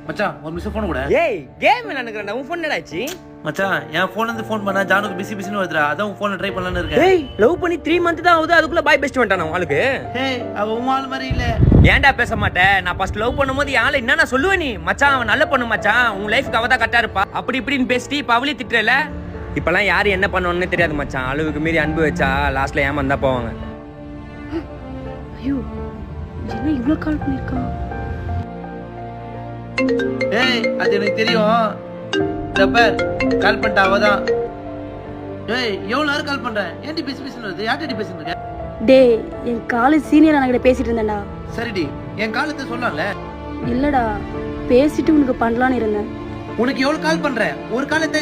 மச்சான் ஒரு miss phone கூட. ஏய் கேம் விளையாடுறடா. உன் ஃபோன் என்னடாச்சு? மச்சான் என் ஃபோன்ல இருந்து ஃபோன் பண்ணா ஜானுக்கு பிஸின்னு வருதுடா. அதான் உன் ஃபோன்ல ட்ரை பண்ணலாம்னு இருக்கேன். ஏய் லவ் பண்ணி 3 மந்த் தான் ஆகுது, அதுக்குள்ள பாய் பெஸ்ட் வந்துட்டானா உங்களுக்கு? ஏய் அவ உன் ஆளு மாதிரி இல்ல. ஏன்டா பேச மாட்டேன்? நான் ஃபர்ஸ்ட் லவ் பண்ணும்போது யால என்னன்னா சொல்லுவே நீ? மச்சான் அவன் நல்ல பொண்ணு மச்சான், உன் லைஃப்க்கு அவ தான் கரெக்டா இருப்பா அப்படி இப்படின்னு பேசிட்டு இப்ப அவளே திட்டுறல. இப்பெல்லாம் யாரு என்ன பண்ணணும்னு தெரியாது மச்சான். அளவுக்கு மீறி அன்பு வச்சா லாஸ்ட்ல ஏமாந்தா போவாங்க. ஐயோ என்ன இவ்ளோ கால் பண்ணிருக்கான்? ஏய் அது எனக்கு தெரியும். டப்பர் கால் பண்ணிட்டா அவதான். ஏய் எவ்வளவு நேரம் கால் பண்றேன்? ஏன்டி பிஸின்னு வருது? யார்கிட்ட பேசிட்டு இருக்க? டேய் என் காலேஜ் சீனியர் அண்ணகிட்ட பேசிட்டு இருந்தேன்டா. சரிடி என் காலத்தை சொல்லலாம்ல. இல்லடா பேசிட்டு உனக்கு பண்ணலான்னு இருந்தேன். உனக்கு எவ்வளவு கால் பண்றேன்? ஒரு காலத்தை